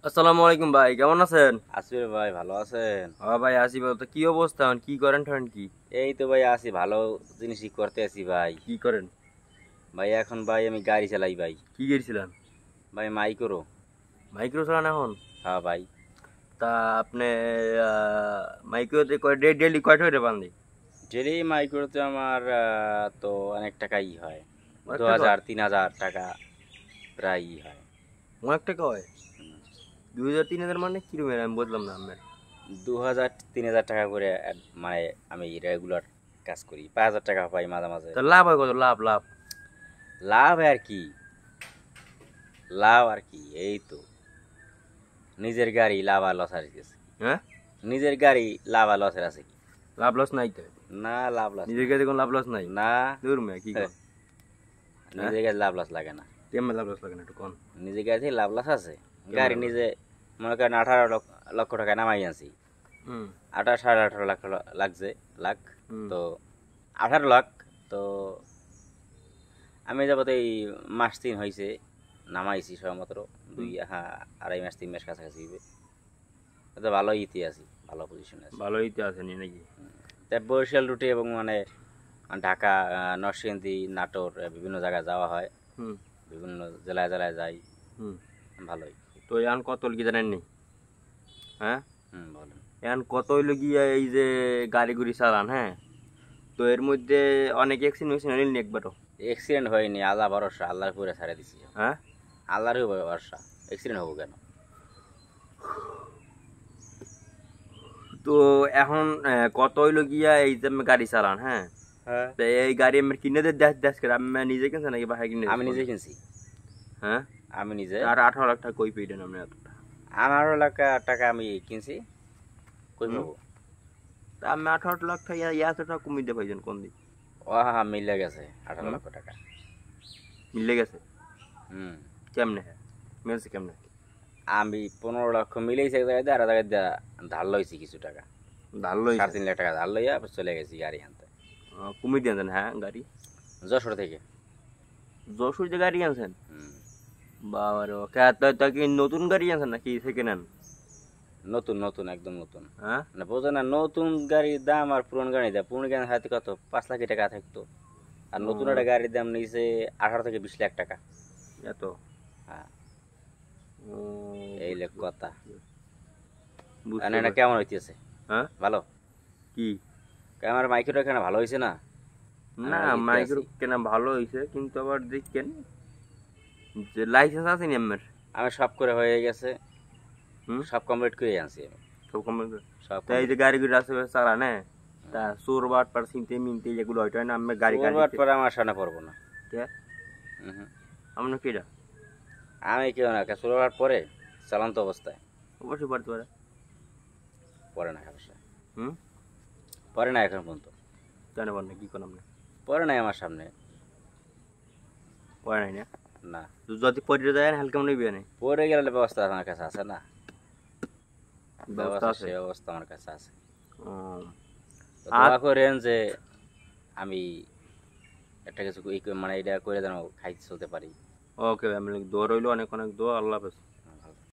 আসসালামু আলাইকুম ভাই, কেমন আছেন? আসিফ ভাই ভালো আছেন? হ্যাঁ ভাই, আসি বলতো কি অবস্থা, কি করেন ঠরেন কি? এই তো ভাই আছি, ভালো জিনিসই করতে আছি ভাই। কি করেন? ভাই এখন ভাই আমি গাড়ি চালাই ভাই। কি গেছিলেন? ভাই মাইক্রো। মাইক্রো চালান এখন? হ্যাঁ ভাই। তা আপনি মাইক্রোতে ডেলি কয়টা করে বান্ধি? ডেলি মাইক্রোতে আমার তো অনেক টাকাই হয়। অনেক দু টাকা হাজার হয়? 3,000 টাকা প্রায়ই হয়। অনেক টাকা হয়? হুম। 2000-3000 মানে কিরকম, আমি বুঝলাম না আপনার। 2,000-3,000 টাকা করে মানে আমি রেগুলার কাজ করি, 5,000 টাকা পাই মাঝে মাঝে। তা লাভ হয় কত? লাভ লাভ? লাভ আর কি, লাভ আর কি, এই তো নিজের গাড়ি লাভ আর লস আর কিছু। হ্যাঁ, নিজের গাড়ি লাভ আর লসের আছে কি? লাভ লস নাই তো? না, লাভ লস নিজের নাই। কাছে কোনো লাভ লস নাই? না। দূর মেয়ে কি কর? হ্যাঁ, নিজের কাছে লাভ লস লাগে না। কেমন লাভ লস লাগে না একটু কোন? নিজের কাছে লাভ লস আছে। কেমন গাড়ি লাভ লস? নিজে মনে করেন 18 লক্ষ টাকা নামাই আনছি। হুম 18-18.5 লাখ লাগছে, লাখ। হুম তো 18 লাখ। তো আমি যাবত এই মাস 3 হয়েছে নামাইছি সবেমাত্র। হুম। 2 2.5 মাস 3 মাস কাছাকাছি হইবে। তো ভালো ইতি আছি, ভালো পজিশনে আছি। ভালোই তো আছেনি নাকি? তাই বরিশাল রুটে এবং মানে ঢাকা, নরসিংদী, নাটোর বিভিন্ন জায়গায় যাওয়া হয়। হুম বিভিন্ন জেলায় জেলায় যাই। হুম। ভালোই। তো এখন কত কি জানেননি? হ্যাঁ, বলেন। এখন কত হইলো গিয়া এই যে গাড়ি গুড়ি চালান, হ্যাঁ, তো এর মধ্যে অনেক অ্যাক্সিডেন্ট হয়েছে একবারও? অ্যাক্সিডেন্ট হয়নি, আল্লাহ ভরসা, আল্লাহর পুরে ছাড়ে দিছি। হ্যাঁ, আল্লাহর উপরে ভরসা, অ্যাক্সিডেন্ট হবো কেন? তো এখন কত হইলো গিয়া এই যে আপনি গাড়ি চালান, হ্যাঁ, হ্যাঁ, তো এই গাড়ি আমি কিনে দেশ দেশ করে আমি নিজে কিনছেন নাকি বাসায় কিনে আমি দিয়েছেন? নিজে কিনছি। হ্যাঁ, আমি নিজে আর 18 লাখ টাকা কই পেয়েছেন আপনি এতটা? 18 লাখ টাকা আমি কিনছি। কই হুম, পাবো? তা আমি 18 লাখ টাকা এত টাকা কমিয়ে দিয়ে পাইছেন কোন দিন? ও হা মিলে গেছে আঠারো হুম, লক্ষ টাকা মিলে গেছে? হুম। কেমনে? হ্যাঁ, মিলছে কেমনে? আমি 15 লক্ষ মিলেইছি এক জায়গায় দিয়ে, আর এক জায়গায় দিয়ে ধার লইছি কিছু টাকা। ভালো সাড়ে হয়েছে? 3 লাখ টাকা ধার লইয়া চলে গেছি গাড়ি আনতে। কমিয়ে দিয়েছেন? হ্যাঁ, গাড়ি যশোর থেকে। যশোর যে গাড়ি আনছেন? হুম। বাবা রে বাবা, তা কি নতুন গাড়ি আনছেন নাকি সেকেন্ড হ্যান্ড? নতুন নতুন একদম নতুন। হ্যাঁ, না বোঝো না, নতুন গাড়ির দাম আর পুরনো গাড়ির দাম, পুরনো গাড়ির হাতে কত 5 লাখ টাকা থাকতো, আর নতুন একটা গাড়ির দাম নিয়েছে 18 থেকে 20 লাখ টাকা। এত? হ্যাঁ, ও, এই লোক কথা। বুঝতে এটা পারছি। কেমন হইতেছে? হ্যাঁ, ভালো। কি? আমার মাইক্রোটা এখানে ভালো হয়েছে না? আমি না, অনেক ইতি মাইক্রো আছি। কেনা ভালো হয়েছে, কিন্তু আবার দেখছেন যে লাইসেন্স আছে নি আমার? আমি সব করে হয়ে গেছে, হুম, সব কমপ্লিট করে আনছি আমি। সব কমপ্লিট। সব তা এই যে কমপ্লিট। গাড়িগুলো রাস্তায় চালান, হ্যাঁ, তা চোর বাট পার চিনতে মিনতে যেগুলো ওইটা না আমি গাড়ি চোর গাড়ি বাট পরে আমার সামনে পড়বো না। কে? হুম। আপনার কিটা? আমি কেউ না, চোর বাট পরে চালান্ত অবস্থায় অবশ্যই পারতে পারে। পরে না সমস্যা, হুম, পরে না এখন পর্যন্ত। জানে পারেন না কি করেন আপনি? পরে নাই আমার সামনে। পরে নাই না? না, তো যদি পড়ে যায় হালকা মনে বিয়ে নেই? পরে গেলে ব্যবস্থা আমার কাছে আছে না। ব্যবস্থা ব্যবস্থা, আছে? সে ব্যবস্থা আমার কাছে আছে। ও, তো আর দোয়া করেন যে আমি একটা কিছু মানে এটা করে যেন খাইতে চলতে পারি। ওকে, আমি দোয়া রইলো, অনেক অনেক দোয়া। আল্লাহ হাফেজ।